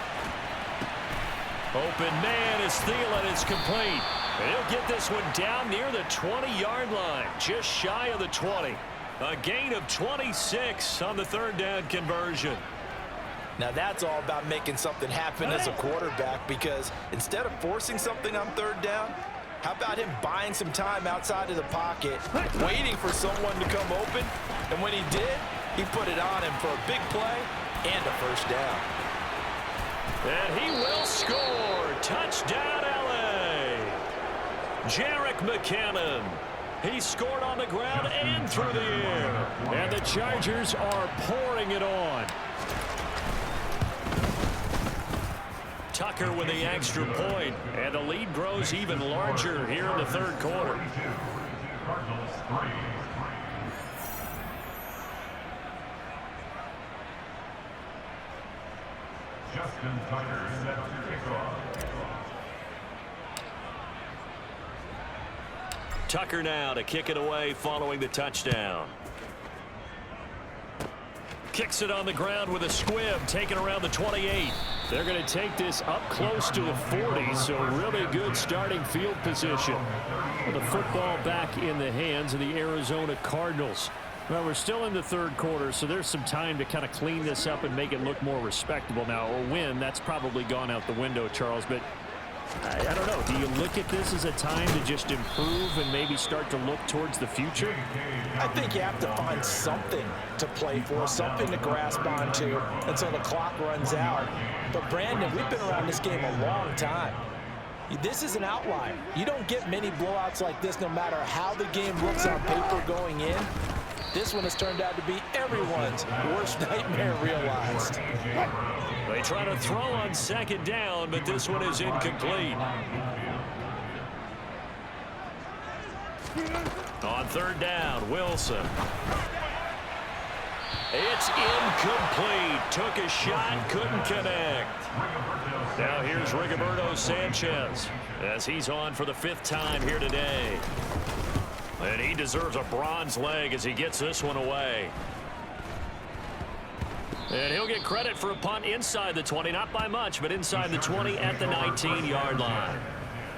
Open man is Thielen. It's complete. And he'll get this one down near the 20-yard line, just shy of the 20. A gain of 26 on the 3rd down conversion. Now that's all about making something happen as a quarterback, because instead of forcing something on 3rd down, how about him buying some time outside of the pocket, waiting for someone to come open, and when he did, he put it on him for a big play and a first down. And he will score. Touchdown, L.A. Jerick McKinnon. He scored on the ground and through the air. And the Chargers are pouring it on. Tucker with the extra point. And the lead grows even larger here in the 3rd quarter. Cardinals 3. Justin Tucker set to kick off. Tucker now to kick it away following the touchdown. Kicks it on the ground with a squib, taken around the 28. They're going to take this up close to the 40, so really good starting field position. Well, the football back in the hands of the Arizona Cardinals. Well, we're still in the 3rd quarter, so there's some time to kind of clean this up and make it look more respectable. Now, a win, that's probably gone out the window, Charles, but I don't know. Do you look at this as a time to just improve and maybe start to look towards the future? I think you have to find something to play for, something to grasp onto until the clock runs out. But, Brandon, we've been around this game a long time. This is an outlier. You don't get many blowouts like this no matter how the game looks on paper going in. This one has turned out to be everyone's worst nightmare realized. They try to throw on 2nd down, but this one is incomplete. On 3rd down, Wilson. It's incomplete. Took a shot, couldn't connect. Now here's Rigoberto Sanchez as he's on for the 5th time here today. And he deserves a bronze leg as he gets this one away. And he'll get credit for a punt inside the 20, not by much, but inside the 20 at the 19-yard line.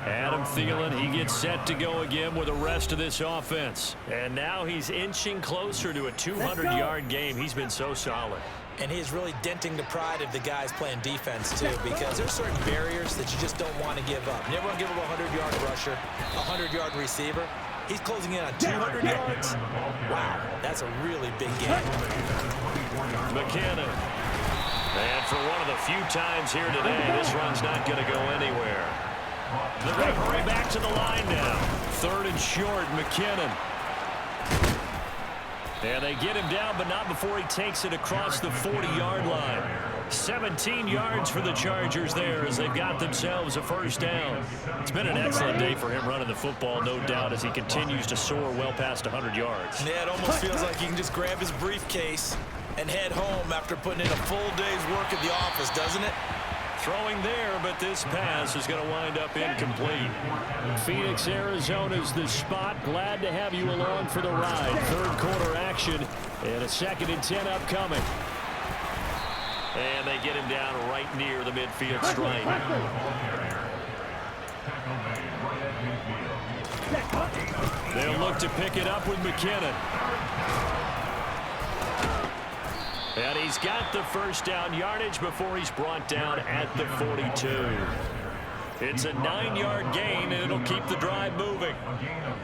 Adam Thielen, he gets set to go again with the rest of this offense. And now he's inching closer to a 200-yard game. He's been so solid. And he's really denting the pride of the guys playing defense, too, because there's certain barriers that you just don't want to give up. You never want to give up a 100-yard rusher, a 100-yard receiver. He's closing in on 200 yards. Wow, that's a really big game. McKinnon. And for one of the few times here today, this run's not going to go anywhere. They're going to hurry back to the line now. 3rd and short, McKinnon. And they get him down, but not before he takes it across the 40-yard line. 17 yards for the Chargers there as they've got themselves a 1st down. It's been an excellent day for him running the football, no doubt, as he continues to soar well past 100 yards. Yeah, it almost feels like he can just grab his briefcase and head home after putting in a full day's work at the office, doesn't it? Throwing there, but this pass is going to wind up incomplete. Phoenix, Arizona's the spot. Glad to have you along for the ride. 3rd quarter action and a 2nd and 10 upcoming. And they get him down right near the midfield stripe. They'll look to pick it up with McKinnon. And he's got the 1st down yardage before he's brought down at the 42. It's a 9-yard gain, and it'll keep the drive moving.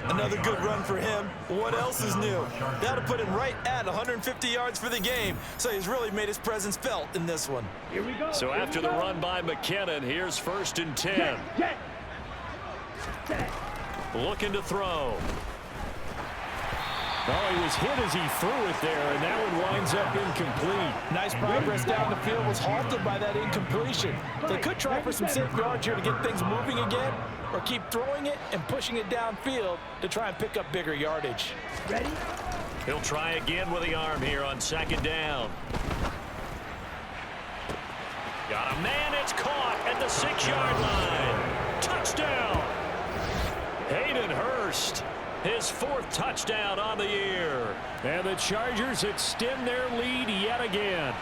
Another good run for him. What else is new? That'll put him right at 150 yards for the game, so he's really made his presence felt in this one. Here we go. So after the run by McKinnon, here's 1st and 10. Looking to throw. Oh, he was hit as he threw it there, and that one winds up incomplete. Nice progress down the field was halted by that incompletion. They could try for some safe yards here to get things moving again, or keep throwing it and pushing it downfield to try and pick up bigger yardage. Ready? He'll try again with the arm here on 2nd down. Got a man, it's caught at the 6-yard line. Touchdown! Hayden Hurst. His 4th touchdown on the year. And the Chargers extend their lead yet again.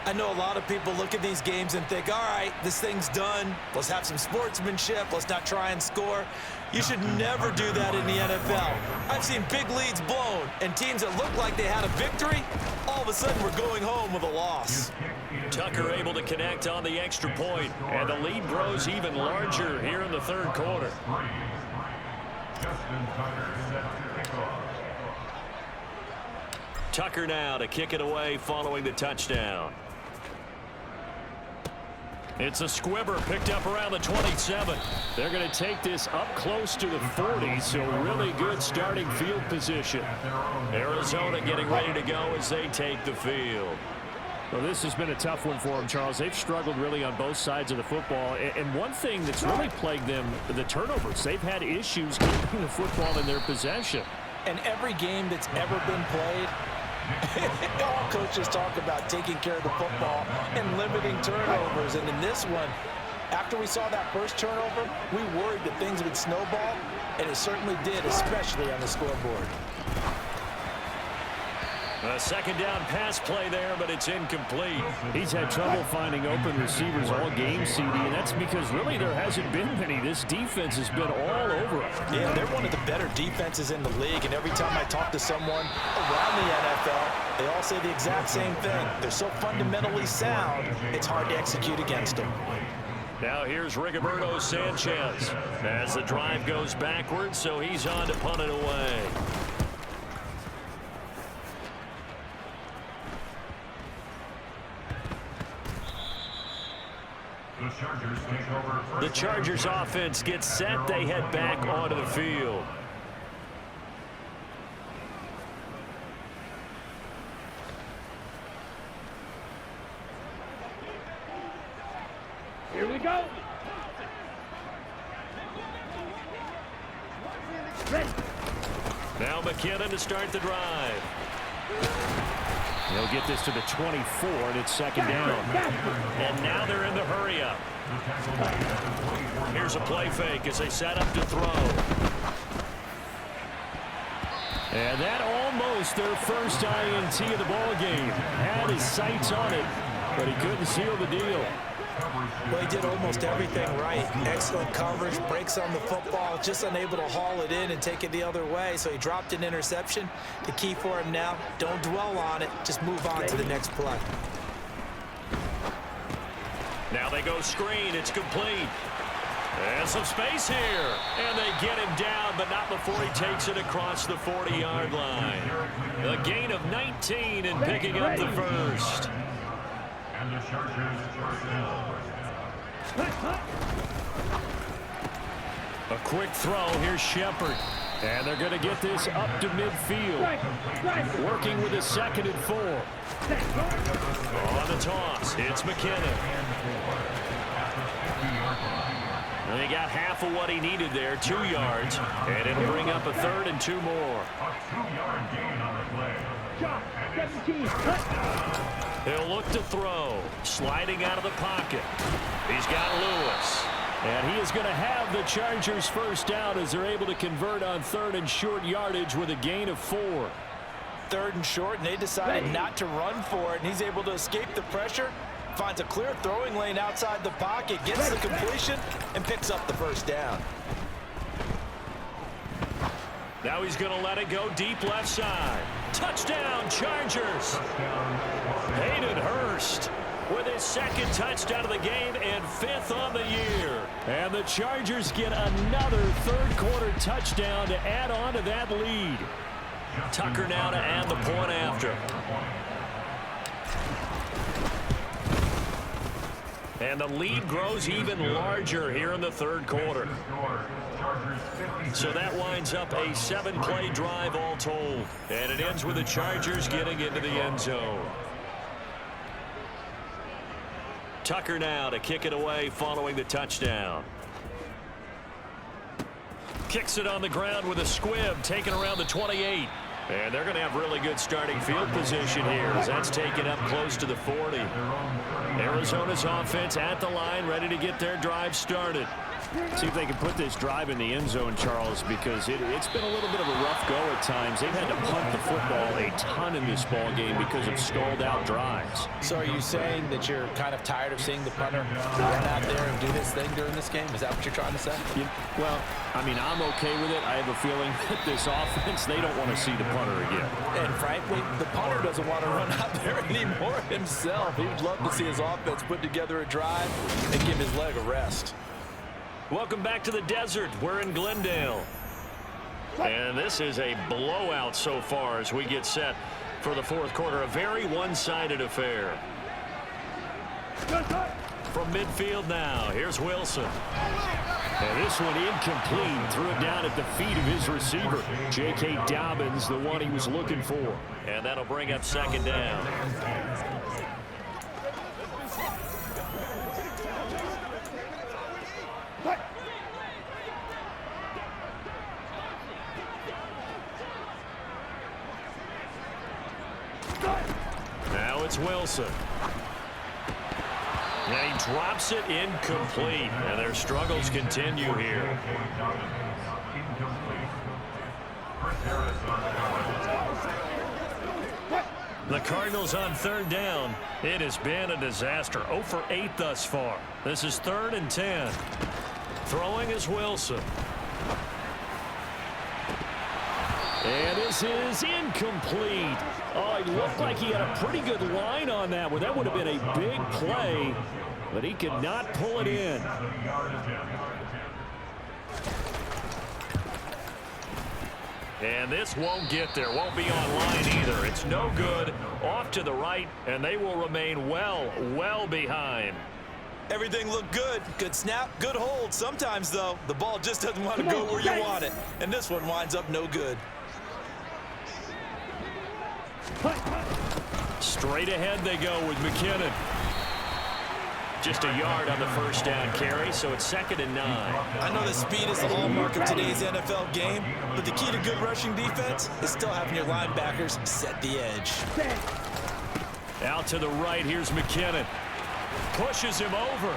I know a lot of people look at these games and think, all right, this thing's done. Let's have some sportsmanship. Let's not try and score. You should never do that in the NFL. I've seen big leads blown, and teams that look like they had a victory, all of a sudden we're going home with a loss. Tucker able to connect on the extra point, and the lead grows even larger here in the 3rd quarter. Tucker now to kick it away following the touchdown. It's a squibber picked up around the 27. They're going to take this up close to the 40, so really good starting field position. Arizona getting ready to go as they take the field. Well, this has been a tough one for them, Charles. They've struggled really on both sides of the football. And one thing that's really plagued them, the turnovers. They've had issues keeping the football in their possession. And every game that's ever been played, all coaches talk about taking care of the football and limiting turnovers. And in this one, after we saw that first turnover, we worried that things would snowball, and it certainly did, especially on the scoreboard. A 2nd down pass play there, but it's incomplete. He's had trouble finding open receivers all game, CD, and that's because really there hasn't been many. This defense has been all over him. Yeah, they're one of the better defenses in the league, and every time I talk to someone around the NFL, they all say the exact same thing. They're so fundamentally sound, it's hard to execute against them. Now here's Rigoberto Sanchez as the drive goes backwards, so he's on to punt it away. The Chargers offense gets set. They head back onto the field. Here we go. Ready. Now McKinnon to start the drive. They'll get this to the 24, and it's second down. And now they're in the hurry-up. Here's a play fake as they set up to throw. And that almost their first INT of the ball game. Had his sights on it, but he couldn't seal the deal. Well, he did almost everything right. Excellent coverage, breaks on the football, just unable to haul it in and take it the other way. So he dropped an interception. The key for him now, don't dwell on it. Just move on to the next play. Now they go screen. It's complete. And some space here. And they get him down, but not before he takes it across the 40-yard line. A gain of 19 and picking up the first. And the Chargers first down. A quick throw. Here's Shepard. And they're going to get this up to midfield. Working with a 2nd and 4. On the toss, it's McKinnon. And he got half of what he needed there, 2 yards. And it'll bring up a 3rd and 2 more. A 2-yard gain on the play. 17. He'll look to throw. Sliding out of the pocket. He's got Lewis. And he is going to have the Chargers first down as they're able to convert on 3rd and short yardage with a gain of 4. 3rd and short, and they decided not to run for it, and he's able to escape the pressure, finds a clear throwing lane outside the pocket, gets the completion, and picks up the first down. Now he's going to let it go deep left side. Touchdown, Chargers. Hayden Hurst with his 2nd touchdown of the game and 5th on the year. And the Chargers get another 3rd quarter touchdown to add on to that lead. Tucker now to add the point after. And the lead grows even larger here in the 3rd quarter. So that winds up a 7-play drive all told. And it ends with the Chargers getting into the end zone. Tucker now to kick it away following the touchdown. Kicks it on the ground with a squib, taken around the 28. And they're going to have really good starting field position here as that's taken up close to the 40. Arizona's offense at the line, ready to get their drive started. See if they can put this drive in the end zone, Charles, because it's been a little bit of a rough go at times. They've had to punt the football a ton in this ball game because of stalled out drives. So are you saying that you're kind of tired of seeing the punter run out there and do his thing during this game? Is that what you're trying to say? Well, I mean, I'm okay with it. I have a feeling that this offense, they don't want to see the punter again. And frankly, the punter doesn't want to run out there anymore himself. He would love to see his offense put together a drive and give his leg a rest. Welcome back to the desert. We're in Glendale. And this is a blowout so far as we get set for the 4th quarter. A very one-sided affair. From midfield now, here's Wilson. And this one incomplete. Threw it down at the feet of his receiver. J.K. Dobbins, the one he was looking for. And that'll bring up 2nd down. Now it's Wilson. And he drops it incomplete. And their struggles continue here. The Cardinals on 3rd down. It has been a disaster. 0 for 8 thus far. This is 3rd and 10. Throwing is Wilson. And this is incomplete. Oh, he looked like he had a pretty good line on that one. That would have been a big play, but he could not pull it in. And this won't get there. Won't be online either. It's no good. Off to the right, and they will remain well behind. Everything looked good. Good snap, good hold. Sometimes, though, the ball just doesn't want to go where you want it. And this one winds up no good. Straight ahead they go with McKinnon. Just a yard on the first down carry, so it's 2nd and 9. I know that speed is the hallmark of today's NFL game, but the key to good rushing defense is still having your linebackers set the edge. Out to the right, here's McKinnon. Pushes him over.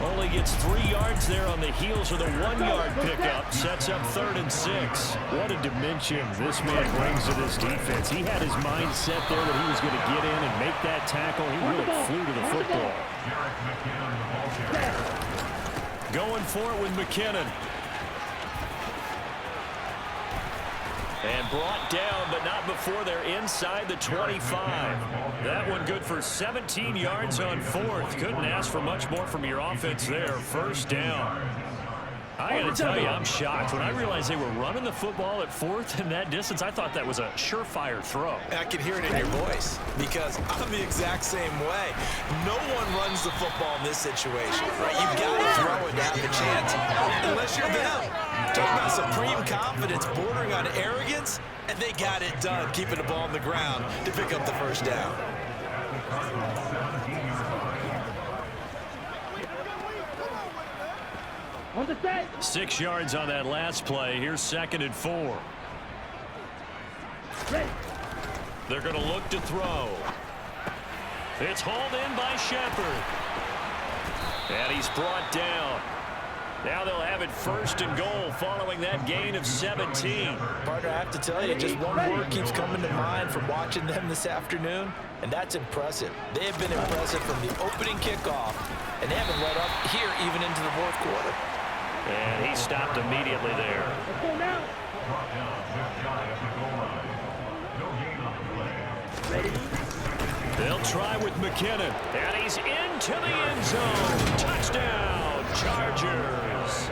Only gets 3 yards there on the heels of the 1-yard pickup. Sets up 3rd and 6. What a dimension this man brings to this defense. He had his mind set there that he was going to get in and make that tackle. He really flew to the football. Going for it with McKinnon. And brought down, but not before they're inside the 25. That one good for 17 yards on 4th. Couldn't ask for much more from your offense there. 1st down. I got to tell you, I'm shocked. When I realized they were running the football at 4th in that distance, I thought that was a surefire throw. I can hear it in your voice because I'm the exact same way. No one runs the football in this situation, right? You've got to throw it to have a chance, unless you're them. Talk about supreme confidence bordering on arrogance, and they got it done, keeping the ball on the ground to pick up the 1st down. 6 yards on that last play. Here's 2nd and 4. They're going to look to throw. It's hauled in by Shepard. And he's brought down. Now they'll have it 1st and goal following that gain of 17. Partner, I have to tell you, just one word keeps coming to mind from watching them this afternoon, and that's impressive. They have been impressive from the opening kickoff, and they haven't let up here even into the 4th quarter. And he stopped immediately there. Brought down just shy of the goal line. No gain on the play. They'll try with McKinnon. And he's into the end zone. Touchdown, Chargers.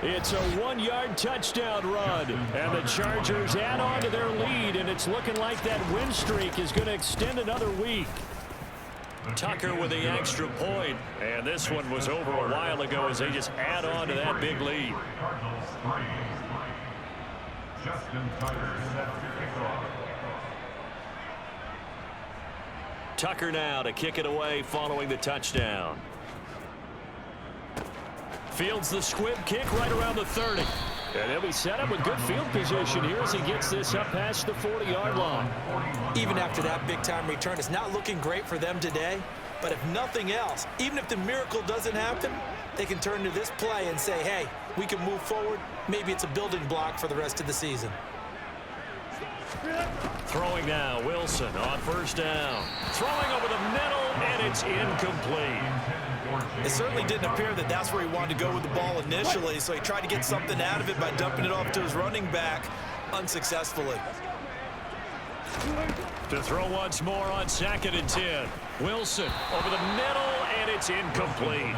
It's a 1-yard touchdown run. And the Chargers add on to their lead. And it's looking like that win streak is going to extend another week. Tucker with the extra point. And this one was over a while ago as they just add on to that big lead. Cardinals 3. Justin Tucker set to kick off. Tucker now to kick it away following the touchdown. Fields the squib kick right around the 30. And he'll be set up with good field position here as he gets this up past the 40-yard line. Even after that big-time return, it's not looking great for them today. But if nothing else, even if the miracle doesn't happen, they can turn to this play and say, hey, we can move forward. Maybe it's a building block for the rest of the season. Throwing now, Wilson on 1st down. Throwing over the middle, and it's incomplete. It certainly didn't appear that that's where he wanted to go with the ball initially, so he tried to get something out of it by dumping it off to his running back unsuccessfully. To throw once more on 2nd and 10. Wilson over the middle, and it's incomplete.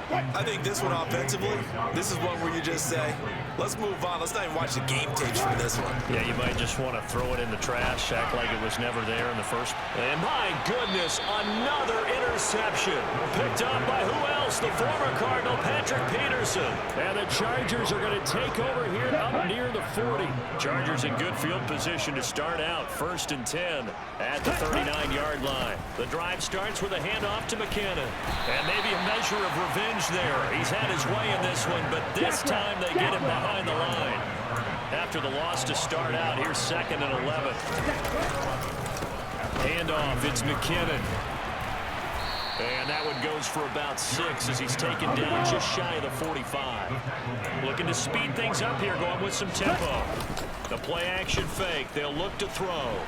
I think this one offensively, this is one where you just say, let's move on. Let's not even watch the game tapes from this one. Yeah, you might just want to throw it in the trash, act like it was never there in the first. And my goodness, another interception. Picked up by who else? The former Cardinal, Patrick Peterson. And the Chargers are going to take over here up near the 40. Chargers in good field position to start out. 1st and 10 at the 39-yard line. The drive starts with a handoff to McKinnon. And maybe a measure of revenge there. He's had his way in this one, but this time they get him behind the line. After the loss to start out, here's 2nd and 11. Handoff, it's McKinnon. And that one goes for about 6 as he's taken down just shy of the 45. Looking to speed things up here, going with some tempo. The play-action fake. They'll look to throw.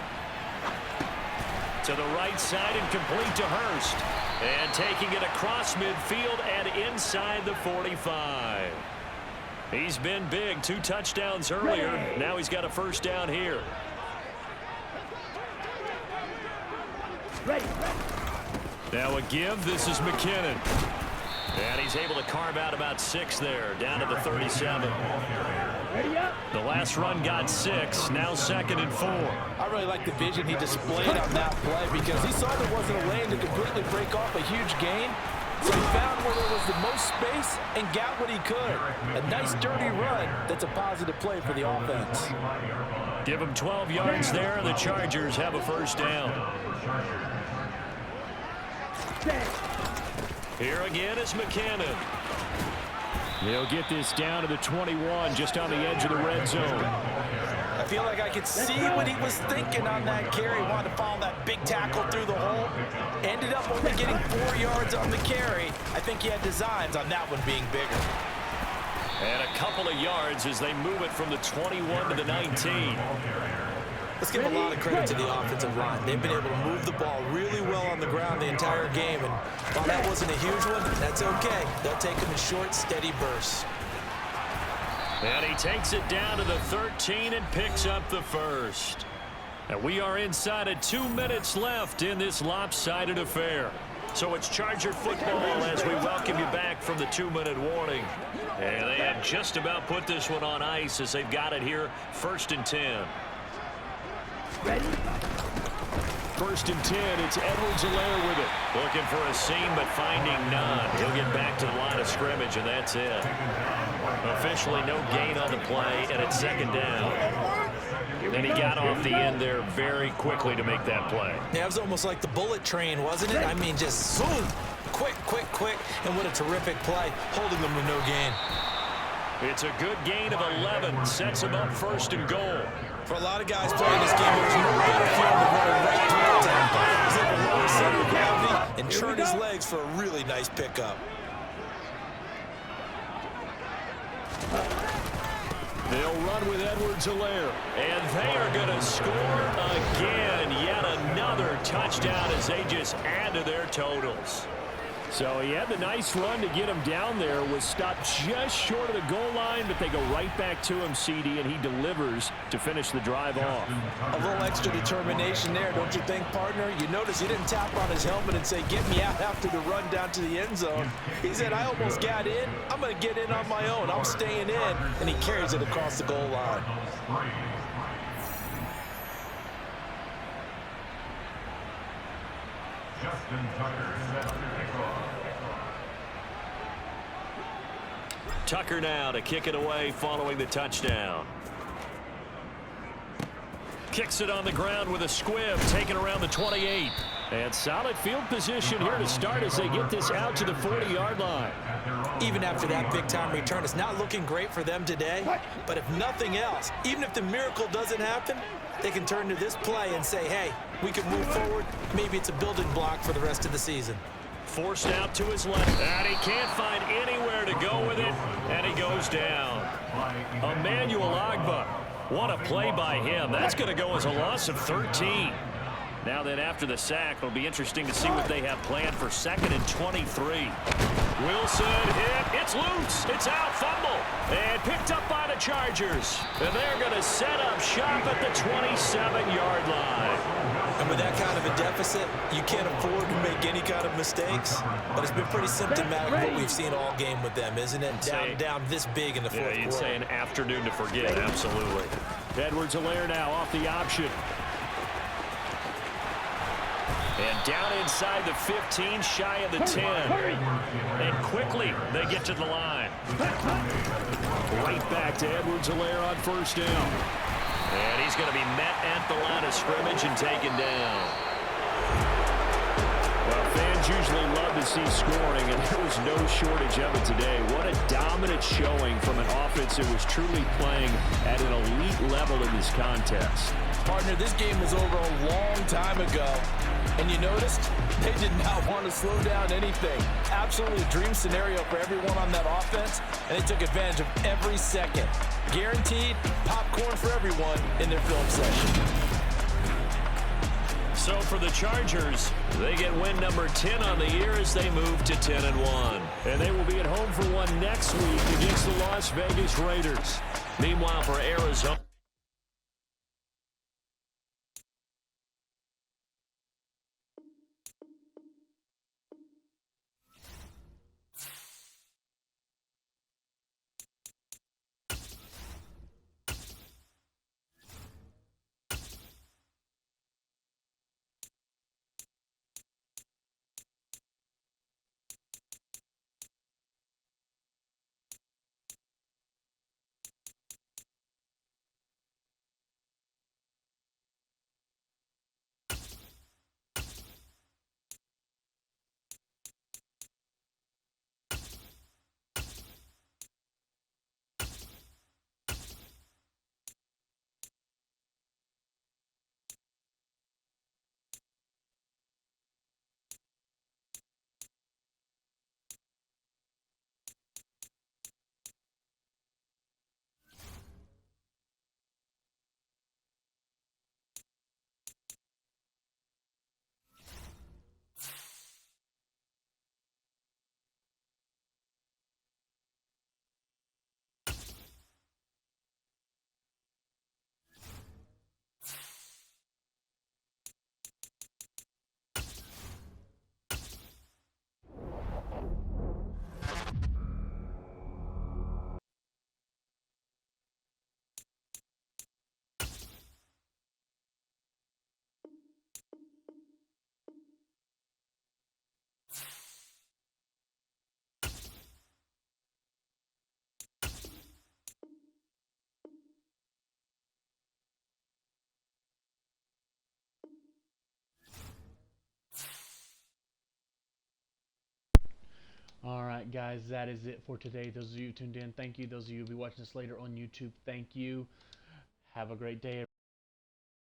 To the right side and complete to Hurst. And taking it across midfield and inside the 45. He's been big. 2 touchdowns earlier. Now he's got a 1st down here. Now a give. This is McKinnon. And he's able to carve out about 6 there. Down to the 37. The last run got 6. Now 2nd and 4. I really like the vision he displayed on that play because he saw there wasn't a lane to completely break off a huge gain. So he found where there was the most space and got what he could. A nice dirty run that's a positive play for the offense. Give him 12 yards there, and the Chargers have a 1st down. Here again is McKinnon. They'll get this down to the 21, just on the edge of the red zone. I feel like I could see what he was thinking on that carry. Wanted to follow that big tackle through the hole. Ended up only getting 4 yards on the carry. I think he had designs on that one being bigger. And a couple of yards as they move it from the 21 to the 19. Let's give a lot of credit to the offensive line. They've been able to move the ball really well on the ground the entire game. And while that wasn't a huge one, that's okay. They'll take them in short, steady bursts. And he takes it down to the 13 and picks up the first. And we are inside of 2 minutes left in this lopsided affair. So it's Charger football as we welcome you back from the 2-minute warning. And they have just about put this one on ice as they've got it here, 1st and 10. Ready? 1st and 10. It's Edwards-Helaire with it. Looking for a seam, but finding none. He'll get back to the line of scrimmage, and that's it. Officially no gain on the play, and it's 2nd down. And he got off the end there very quickly to make that play. Yeah, it was almost like the bullet train, wasn't it? I mean, just zoom. Quick, quick, quick. And what a terrific play, holding them with no gain. It's a good gain of 11. Sets him up 1st and goal. For a lot of guys playing this game, there's no backfield to run right towards him. He's able to lower center of gravity and turn his legs for a really nice pickup. They'll run with Edwards-Helaire. And they are going to score again. Yet another touchdown as they just add to their totals. So he had the nice run to get him down there, was stopped just short of the goal line, but they go right back to him, CD, and he delivers to finish the drive off. A little extra determination there, don't you think, partner? You notice he didn't tap on his helmet and say, get me out after the run down to the end zone. He said, I almost got in. I'm going to get in on my own. I'm staying in. And he carries it across the goal line. Justin Tucker set to kick off. Tucker now to kick it away following the touchdown. Kicks it on the ground with a squib, taken around the 28. And solid field position here to start as they get this out to the 40-yard line. Even after that big-time return, it's not looking great for them today. But if nothing else, even if the miracle doesn't happen, they can turn to this play and say, hey, we can move forward. Maybe it's a building block for the rest of the season. Forced out to his left, and he can't find anywhere to go with it, and he goes down. Emmanuel Agba, what a play by him. That's going to go as a loss of 13. Now then, after the sack, it'll be interesting to see what they have planned for 2nd and 23. Wilson hit. It's loose. It's out. Fumble. And picked up by the Chargers. And they're going to set up shop at the 27-yard line. And with that kind of a deficit, you can't afford to make any kind of mistakes. But it's been pretty symptomatic of what we've seen all game with them, isn't it? Down this big in the fourth quarter. You'd say an afternoon to forget. Absolutely. Edwards-Helaire now off the option. And down inside the 15, shy of the 10. And quickly, they get to the line. Right back to Edwards-Helaire on 1st down. And he's going to be met at the line of scrimmage and taken down. Well, fans usually love to see scoring, and there was no shortage of it today. What a dominant showing from an offense that was truly playing at an elite level in this contest. Partner, this game was over a long time ago. And you noticed they did not want to slow down anything. Absolutely a dream scenario for everyone on that offense, and they took advantage of every second. Guaranteed popcorn for everyone in their film session. So for the Chargers, they get win number 10 on the year as they move to 10-1. And they will be at home for one next week against the Las Vegas Raiders. Meanwhile, for Arizona, All right, guys, that is it for today. Those of you tuned in, thank you. Those of you who will be watching this later on YouTube, thank you. Have a great day.